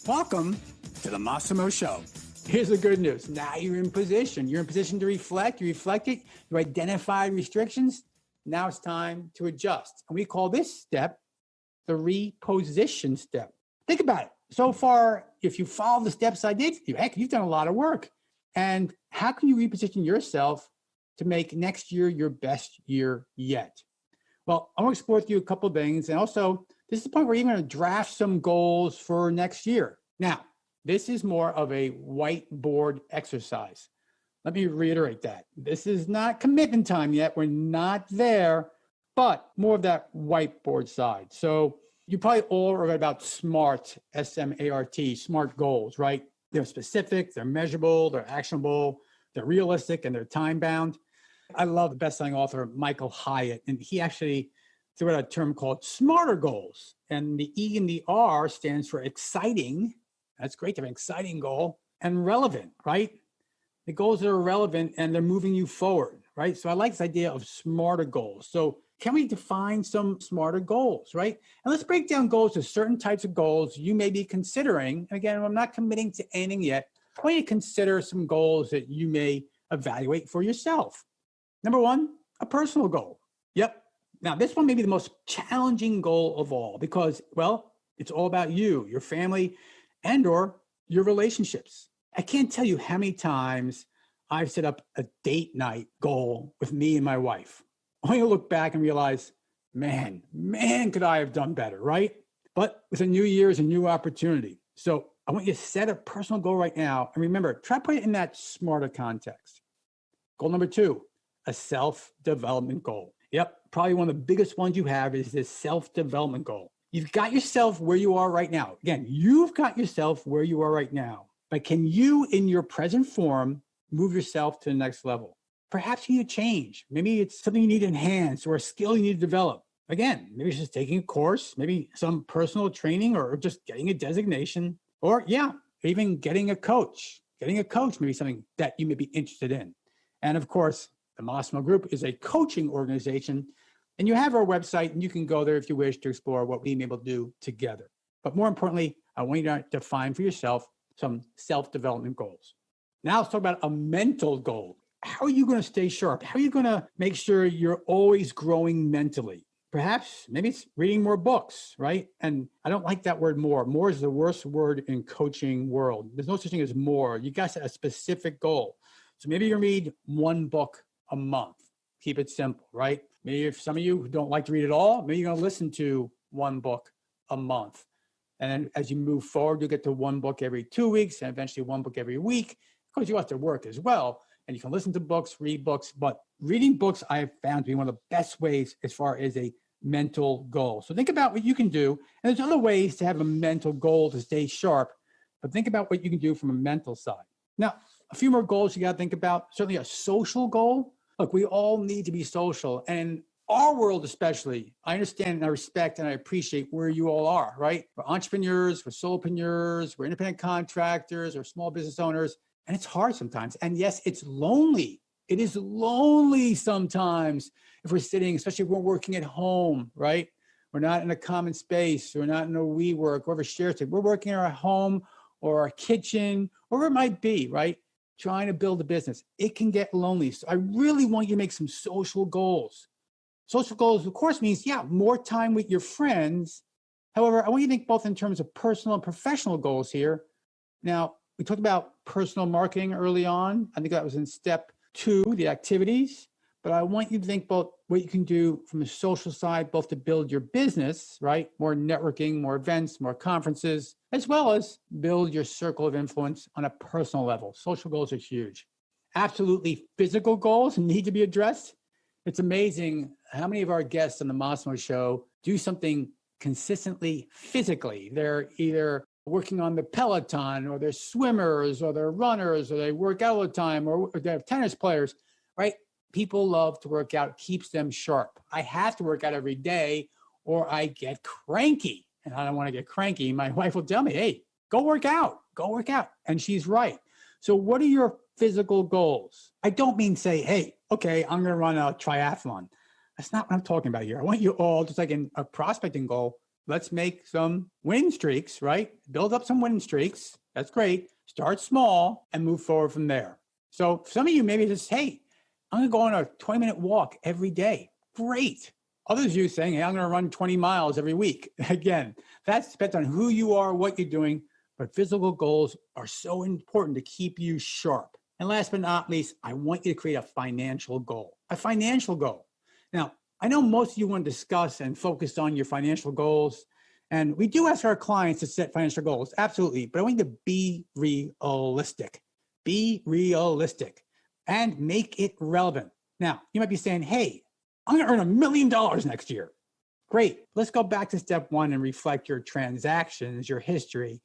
Welcome to the Massimo Show. Here's the good news. Now you're in position. You're in position to reflect. You reflected. You identified restrictions. Now it's time to adjust. And we call this step the reposition step. Think about it. So far, if you follow the steps I did, heck, you've done a lot of work. And how can you reposition yourself to make next year your best year yet? Well, I want to explore with you a couple of things. And also, this is the point where you're going to draft some goals for next year. Now, this is more of a whiteboard exercise. Let me reiterate that. This is not commitment time yet. We're not there, but more of that whiteboard side. So you probably all are about SMART, S-M-A-R-T, SMART goals, right? They're specific, they're measurable, they're actionable, they're realistic, and they're time-bound. I love the best-selling author, Michael Hyatt, and he actually threw out a term called SMARTer goals. And the E and the R stands for exciting. That's great to have an exciting goal. And relevant, right? The goals that are relevant and they're moving you forward, right? So I like this idea of smarter goals. So can we define some smarter goals, right? And let's break down goals to certain types of goals you may be considering. And again, I'm not committing to anything yet. I want you to consider some goals that you may evaluate for yourself. Number one, a personal goal. Yep. Now, this one may be the most challenging goal of all because, well, it's all about you, your family, and or your relationships. I can't tell you how many times I've set up a date night goal with me and my wife. Only to look back and realize, man, could I have done better, right? But with a new year is a new opportunity. So I want you to set a personal goal right now. And remember, try to put it in that smarter context. Goal number two, a self-development goal. Yep, probably one of the biggest ones you have is this self-development goal. You've got yourself where you are right now. Again, you've got yourself where you are right now. But can you, in your present form, move yourself to the next level? Perhaps you need to change. Maybe it's something you need to enhance or a skill you need to develop. Again, maybe it's just taking a course, maybe some personal training or just getting a designation. Or even getting a coach. Getting a coach may be something that you may be interested in. And of course, the Massimo Group is a coaching organization. And you have our website, and you can go there if you wish to explore what we've been able to do together. But more importantly, I want you to define for yourself some self-development goals. Now let's talk about a mental goal. How are you going to stay sharp? How are you going to make sure you're always growing mentally? Perhaps, maybe it's reading more books, right? And I don't like that word more. More is the worst word in coaching world. There's no such thing as more. You got to set a specific goal. So maybe you read one book a month. Keep it simple, right? Maybe if some of you don't like to read at all, maybe you're going to listen to one book a month. And then as you move forward, you'll get to one book every 2 weeks and eventually one book every week. Of course, you have to work as well. And you can listen to books, read books. But reading books I have found to be one of the best ways as far as a mental goal. So think about what you can do. And there's other ways to have a mental goal to stay sharp. But think about what you can do from a mental side. Now, a few more goals you got to think about. Certainly a social goal. Look, we all need to be social. And our world especially, I understand and I respect and I appreciate where you all are, right? We're entrepreneurs, we're solopreneurs, we're independent contractors, or small business owners. And it's hard sometimes. And yes, it's lonely. It is lonely sometimes if we're sitting, especially if we're working at home, right? We're not in a common space. We're not in a WeWork or a shared space. We're working in our home or our kitchen, or wherever it might be, right? Trying to build a business. It can get lonely. So I really want you to make some social goals. Social goals, of course, means, more time with your friends. However, I want you to think both in terms of personal and professional goals here. Now, we talked about personal marketing early on. I think that was in step 2, the activities. But I want you to think about what you can do from the social side, both to build your business, right? More networking, more events, more conferences, as well as build your circle of influence on a personal level. Social goals are huge. Absolutely, physical goals need to be addressed. It's amazing how many of our guests on the Massimo Show do something consistently physically. They're either working on the Peloton, or they're swimmers, or they're runners, or they work out all the time, or they're tennis players, right? People love to work out. It keeps them sharp. I have to work out every day or I get cranky. And I don't want to get cranky. My wife will tell me, hey, go work out. And she's right. So what are your physical goals? I don't mean say, hey, okay, I'm going to run a triathlon. That's not what I'm talking about here. I want you all, just like in a prospecting goal, let's make some win streaks, right? Build up some win streaks. That's great. Start small and move forward from there. So for some of you, maybe just, hey, I'm going to go on a 20-minute walk every day. Great. Others of you saying, hey, I'm going to run 20 miles every week. Again, that depends on who you are, what you're doing, but physical goals are so important to keep you sharp. And last but not least, I want you to create a financial goal. A financial goal. Now, I know most of you want to discuss and focus on your financial goals. And we do ask our clients to set financial goals, absolutely. But I want you to be realistic. Be realistic and make it relevant. Now, you might be saying, hey, I'm going to earn $1 million next year. Great. Let's go back to step one and reflect your transactions, your history.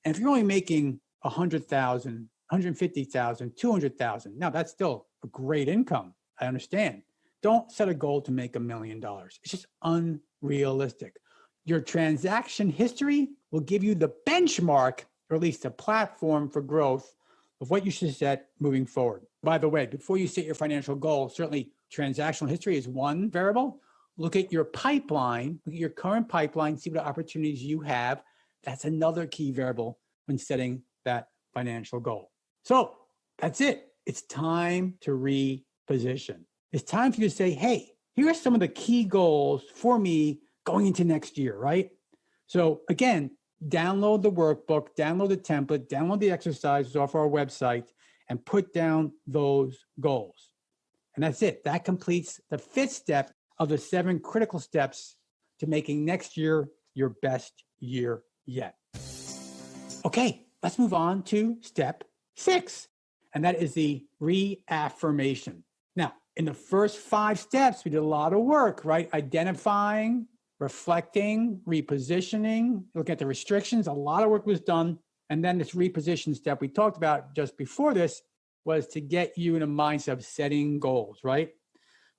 And if you're only making 100,000, 150,000, 200,000, now that's still a great income. I understand. Don't set a goal to make $1 million. It's just unrealistic. Your transaction history will give you the benchmark, or at least a platform for growth of what you should set moving forward. By the way, before you set your financial goal, certainly transactional history is one variable. Look at your pipeline, look at your current pipeline, see what opportunities you have. That's another key variable when setting that financial goal. So that's it. It's time to reposition. It's time for you to say, hey, here are some of the key goals for me going into next year, right? So again, download the workbook, download the template, download the exercises off our website, and put down those goals. And that's it. That completes the 5th step of the 7 critical steps to making next year your best year yet. Okay, let's move on to step 6, and that is the reaffirmation. Now, in the first 5 steps, we did a lot of work, right? Identifying, reflecting, repositioning, looking at the restrictions. A lot of work was done. And then this reposition step we talked about just before this was to get you in a mindset of setting goals, right?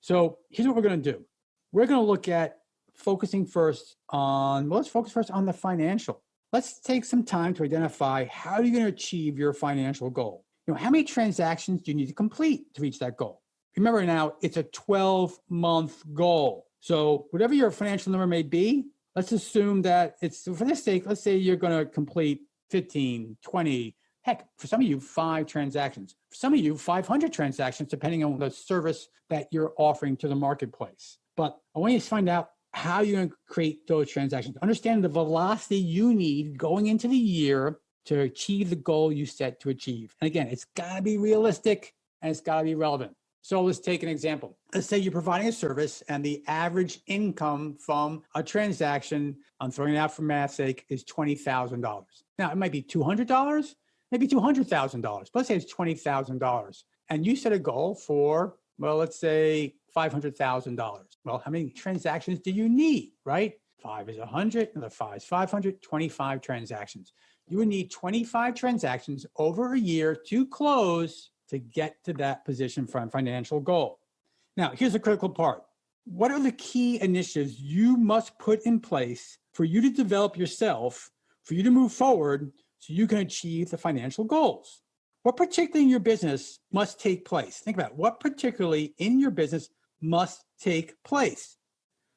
So here's what we're going to do. We're going to look at focusing first on, well, let's focus first on the financial. Let's take some time to identify how you're going to achieve your financial goal. How many transactions do you need to complete to reach that goal? Remember now, it's a 12-month goal. So whatever your financial number may be, let's assume that it's, for this sake, let's say you're going to complete 15, 20, heck, for some of you, 5 transactions. For some of you, 500 transactions, depending on the service that you're offering to the marketplace. But I want you to find out how you're going to create those transactions. Understand the velocity you need going into the year to achieve the goal you set to achieve. And again, it's got to be realistic and it's got to be relevant. So let's take an example. Let's say you're providing a service and the average income from a transaction, I'm throwing it out for math's sake, is $20,000. Now, it might be $200, maybe $200,000, but let's say it's $20,000. And you set a goal for, well, let's say $500,000. Well, how many transactions do you need, right? 5 is 100, another 5 is 500, 25 transactions. You would need 25 transactions over a year to close to get to that position for a financial goal. Now, here's the critical part. What are the key initiatives you must put in place for you to develop yourself, for you to move forward so you can achieve the financial goals? What particularly in your business must take place? Think about it. What particularly in your business must take place?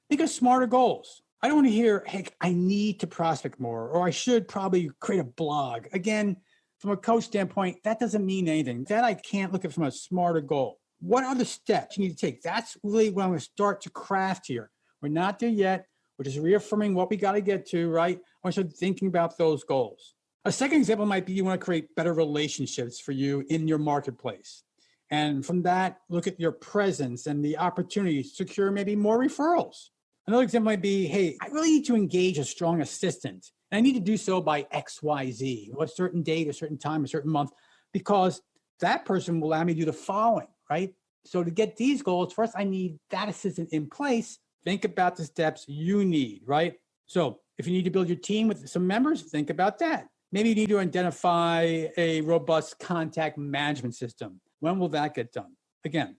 Think of smarter goals. I don't want to hear, hey, I need to prospect more, or I should probably create a blog. Again, from a coach standpoint, that doesn't mean anything. That I can't look at from a smarter goal. What are the steps you need to take? That's really what I'm going to start to craft here. We're not there yet. We're just reaffirming what we got to get to, right? I want to start thinking about those goals. A second example might be you want to create better relationships for you in your marketplace. And from that, look at your presence and the opportunities to secure maybe more referrals. Another example might be, hey, I really need to engage a strong assistant. And I need to do so by XYZ, a certain date, a certain time, a certain month, because that person will allow me to do the following, right? So to get these goals, first, I need that assistant in place. Think about the steps you need, right? So if you need to build your team with some members, think about that. Maybe you need to identify a robust contact management system. When will that get done? Again,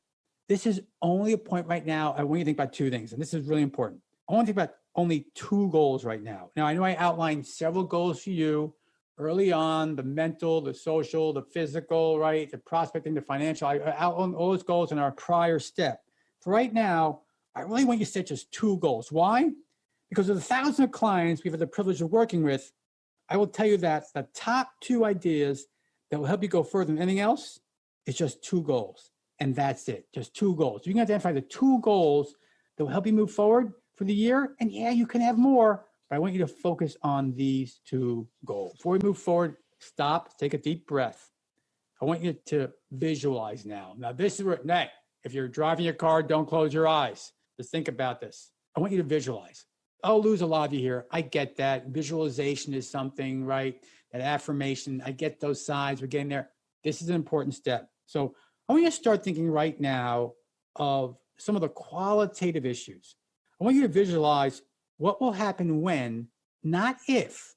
this is only a point right now. I want you to think about 2 things, and this is really important. I want to think about only 2 goals right now. Now, I know I outlined several goals for you early on, the mental, the social, the physical, right? The prospecting, the financial. I outlined all those goals in our prior step. For right now, I really want you to set just 2 goals. Why? Because of the thousands of clients we've had the privilege of working with, I will tell you that the top 2 ideas that will help you go further than anything else is just 2 goals. And that's it, just 2 goals. You can identify the 2 goals that will help you move forward for the year. And yeah, you can have more, but I want you to focus on these 2 goals. Before we move forward, stop, take a deep breath. I want you to visualize now. Now, this is where, if you're driving your car, don't close your eyes. Just think about this. I want you to visualize. I'll lose a lot of you here. I get that. Visualization is something, right? That affirmation, I get those signs. We're getting there. This is an important step. So I want you to start thinking right now of some of the qualitative issues. I want you to visualize what will happen when, not if,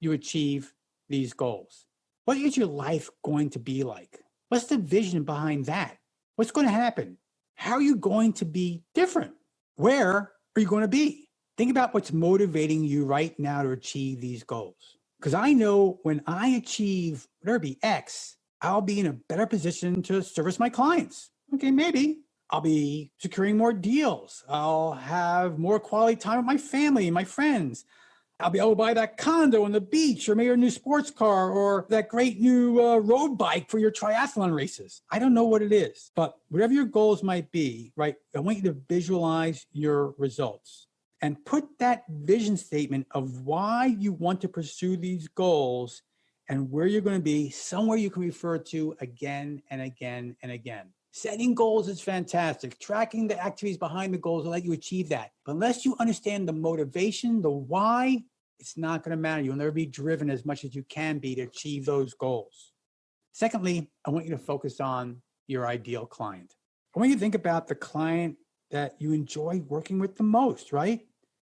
you achieve these goals. What is your life going to be like? What's the vision behind that? What's going to happen? How are you going to be different? Where are you going to be? Think about what's motivating you right now to achieve these goals. Because I know when I achieve whatever be X, I'll be in a better position to service my clients. Okay, maybe I'll be securing more deals. I'll have more quality time with my family and my friends. I'll be able to buy that condo on the beach, or maybe a new sports car, or that great new road bike for your triathlon races. I don't know what it is, but whatever your goals might be, right? I want you to visualize your results and put that vision statement of why you want to pursue these goals and where you're going to be somewhere you can refer to again and again and again. Setting goals is fantastic. Tracking the activities behind the goals will let you achieve that. But unless you understand the motivation, the why, it's not going to matter. You'll never be driven as much as you can be to achieve those goals. Secondly, I want you to focus on your ideal client. I want you to think about the client that you enjoy working with the most, right?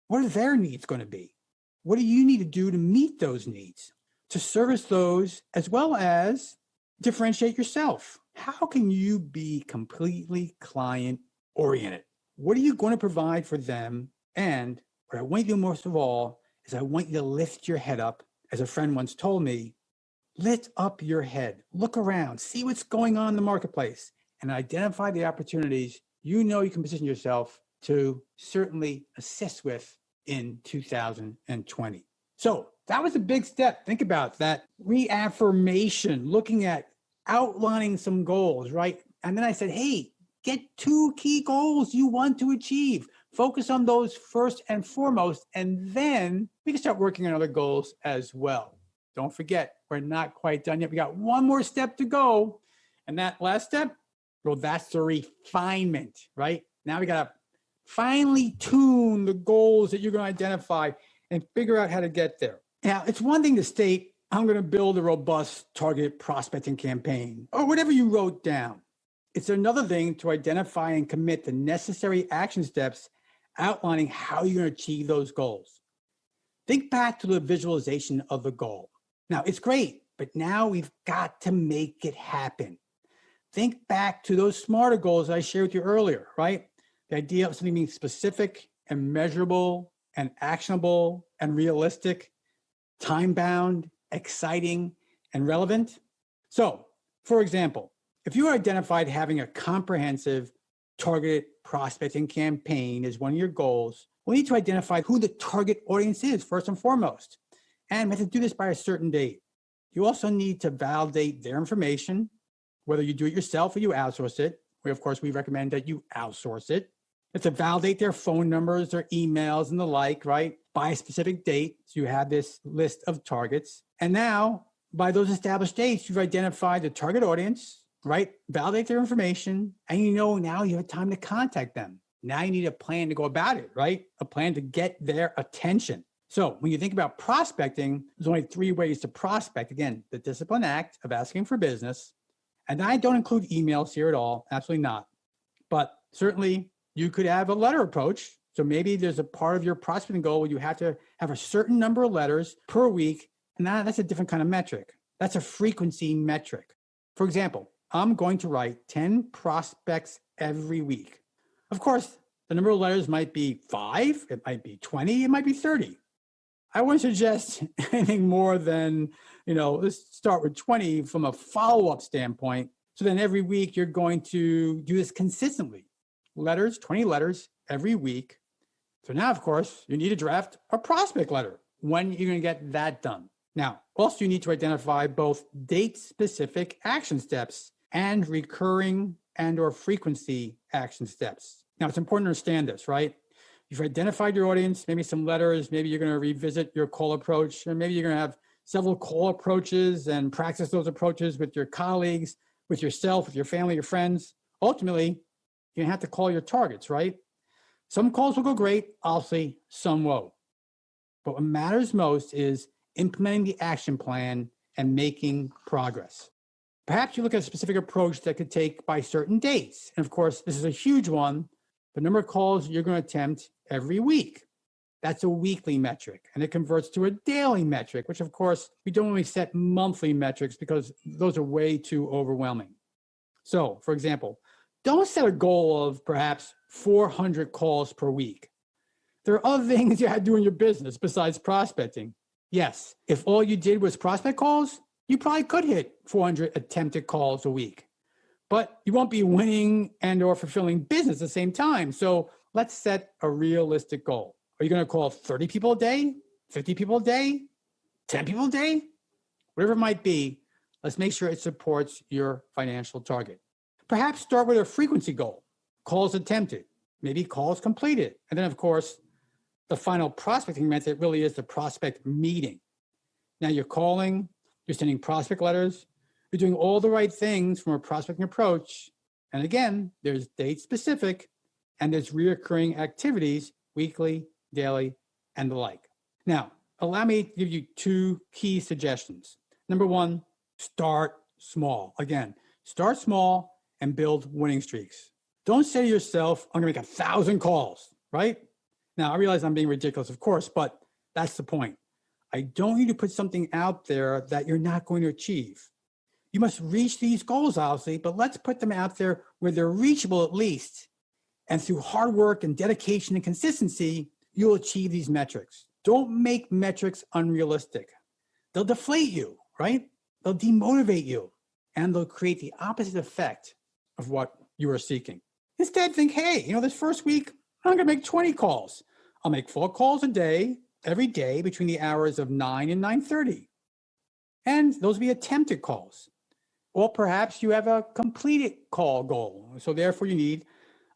What are their needs going to be? What do you need to do to meet those needs, to service those, as well as differentiate yourself? How can you be completely client-oriented? What are you going to provide for them? And what I want you to do most of all is I want you to lift your head up. As a friend once told me, lift up your head, look around, see what's going on in the marketplace, and identify the opportunities you know you can position yourself to certainly assist with in 2020. So that was a big step. Think about that reaffirmation, looking at outlining some goals, right? And then I said, hey, get 2 key goals you want to achieve. Focus on those first and foremost, and then we can start working on other goals as well. Don't forget, we're not quite done yet. We got one more step to go. And that last step, well, that's the refinement, right? Now we got to finely tune the goals that you're going to identify and figure out how to get there. Now, it's one thing to state, I'm going to build a robust targeted prospecting campaign, or whatever you wrote down. It's another thing to identify and commit the necessary action steps outlining how you're going to achieve those goals. Think back to the visualization of the goal. Now, it's great, but now we've got to make it happen. Think back to those smarter goals I shared with you earlier, right? The idea of something being specific and measurable and actionable and realistic, time-bound, exciting, and relevant. So, for example, if you identified having a comprehensive targeted prospecting campaign as one of your goals, we need to identify who the target audience is first and foremost. And we have to do this by a certain date. You also need to validate their information, whether you do it yourself or you outsource it. Of course, we recommend that you outsource it. You have to validate their phone numbers, their emails, and the like, right? By a specific date. So you have this list of targets. And now, by those established dates, you've identified the target audience, right? Validate their information. And you know now you have time to contact them. Now you need a plan to go about it, right? A plan to get their attention. So when you think about prospecting, there's only 3 ways to prospect. Again, the disciplined act of asking for business. And I don't include emails here at all. Absolutely not. But certainly you could have a letter approach. So maybe there's a part of your prospecting goal where you have to have a certain number of letters per week. And that's a different kind of metric. That's a frequency metric. For example, I'm going to write 10 prospects every week. Of course, the number of letters might be 5, it might be 20, it might be 30. I wouldn't suggest anything more than, let's start with 20 from a follow-up standpoint. So then every week you're going to do this consistently. 20 letters every week. So now, of course, you need to draft a prospect letter. When you're going to get that done. Now, also you need to identify both date-specific action steps and recurring and or frequency action steps. Now, it's important to understand this, right? You've identified your audience, maybe some letters, maybe you're going to revisit your call approach, or maybe you're going to have several call approaches and practice those approaches with your colleagues, with yourself, with your family, your friends. Ultimately, you're going to have to call your targets, right? Some calls will go great, obviously, some won't. But what matters most is implementing the action plan and making progress. Perhaps you look at a specific approach that could take by certain dates. And of course, this is a huge one, the number of calls you're going to attempt every week. That's a weekly metric, and it converts to a daily metric, which of course, we don't really set monthly metrics because those are way too overwhelming. So, for example, don't set a goal of perhaps 400 calls per week. There are other things you have to do in your business besides prospecting. Yes, if all you did was prospect calls, you probably could hit 400 attempted calls a week, but you won't be winning and or fulfilling business at the same time. So let's set a realistic goal. Are you going to call 30 people a day, 50 people a day, 10 people a day? Whatever it might be, let's make sure it supports your financial target. Perhaps start with a frequency goal, calls attempted, maybe calls completed. And then of course, the final prospecting method really is the prospect meeting. Now you're calling, you're sending prospect letters, you're doing all the right things from a prospecting approach. And again, there's date specific and there's reoccurring activities, weekly, daily, and the like. Now, allow me to give you two key suggestions. Number one, start small. Again, start small and build winning streaks. Don't say to yourself, I'm gonna make 1,000 calls, right? Now, I realize I'm being ridiculous, of course, but that's the point. I don't need to put something out there that you're not going to achieve. You must reach these goals, obviously, but let's put them out there where they're reachable at least. And through hard work and dedication and consistency, you'll achieve these metrics. Don't make metrics unrealistic. They'll deflate you, right? They'll demotivate you, and they'll create the opposite effect of what you are seeking. Instead, think, hey, this first week, I'm going to make 20 calls. I'll make 4 calls a day, every day between the hours of 9 and 9:30. And those will be attempted calls. Or perhaps you have a completed call goal. So therefore you need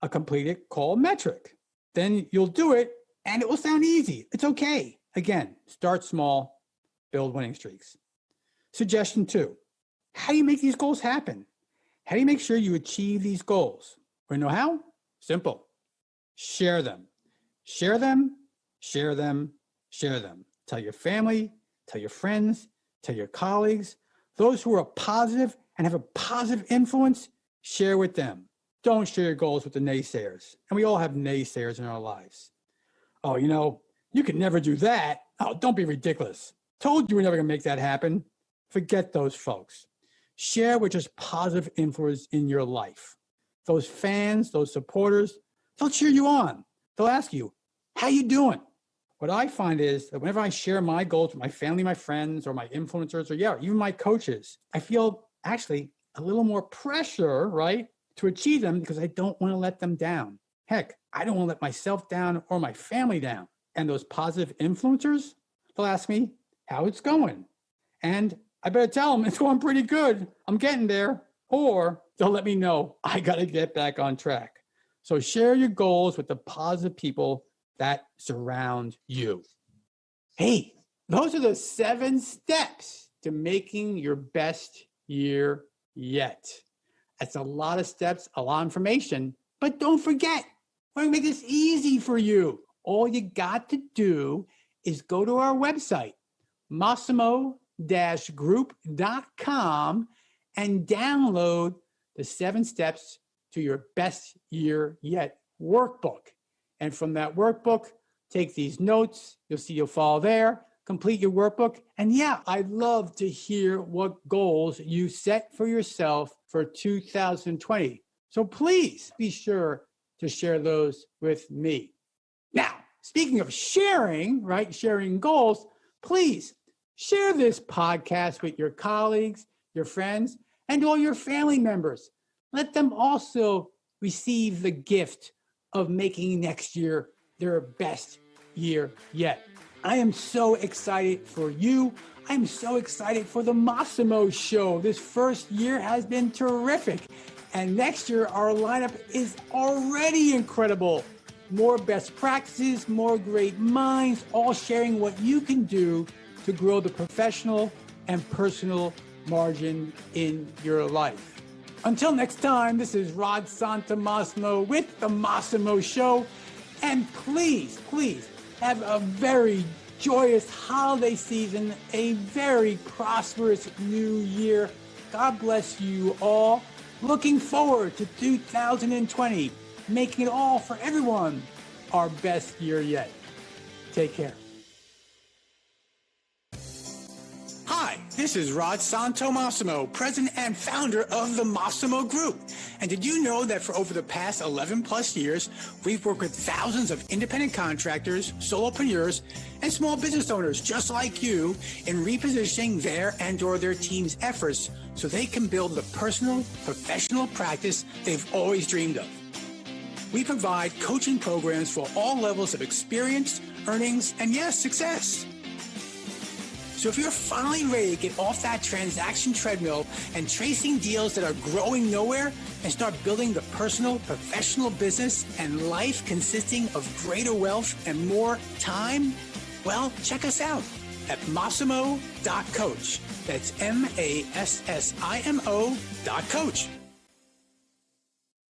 a completed call metric. Then you'll do it and it will sound easy. It's okay. Again, start small, build winning streaks. Suggestion 2, how do you make these goals happen? How do you make sure you achieve these goals? Want to know how? Simple. Share them. Share them, share them, share them. Tell your family, tell your friends, tell your colleagues. Those who are positive and have a positive influence, share with them. Don't share your goals with the naysayers. And we all have naysayers in our lives. Oh, you can never do that. Oh, don't be ridiculous. Told you we're never going to make that happen. Forget those folks. Share with just positive influence in your life. Those fans, those supporters, they'll cheer you on. They'll ask you, how you doing? What I find is that whenever I share my goals with my family, my friends, or my influencers, or even my coaches, I feel actually a little more pressure, right, to achieve them because I don't want to let them down. Heck, I don't want to let myself down or my family down. And those positive influencers, they'll ask me how it's going. And I better tell them it's going pretty good. I'm getting there. Or they'll let me know I got to get back on track. So share your goals with the positive people that surround you. Hey, those are the 7 steps to making your best year yet. That's a lot of steps, a lot of information, but don't forget, we're going to make this easy for you. All you got to do is go to our website, massimo-group.com, and download the 7 steps to your best year yet workbook. And from that workbook, take these notes. You'll follow there, complete your workbook. And yeah, I'd love to hear what goals you set for yourself for 2020. So please be sure to share those with me. Now, speaking of sharing, right, sharing goals, please share this podcast with your colleagues, your friends, and all your family members. Let them also receive the gift of making next year their best year yet. I am so excited for you. I'm so excited for the Massimo show. This first year has been terrific. And next year, our lineup is already incredible. More best practices, more great minds, all sharing what you can do to grow the professional and personal margin in your life. Until next time, this is Rod Santomassimo with the Massimo Show. And please, please have a very joyous holiday season, a very prosperous new year. God bless you all. Looking forward to 2020, making it all for everyone our best year yet. Take care. Hi, this is Rod Santomassimo, president and founder of the Massimo Group. And did you know that for over the past 11 plus years, we've worked with thousands of independent contractors, solopreneurs, and small business owners just like you in repositioning their and/or their team's efforts so they can build the personal, professional practice they've always dreamed of. We provide coaching programs for all levels of experience, earnings, and yes, success. So if you're finally ready to get off that transaction treadmill and chasing deals that are growing nowhere and start building the personal, professional business and life consisting of greater wealth and more time, well, check us out at Massimo.coach. That's Massimo.coach.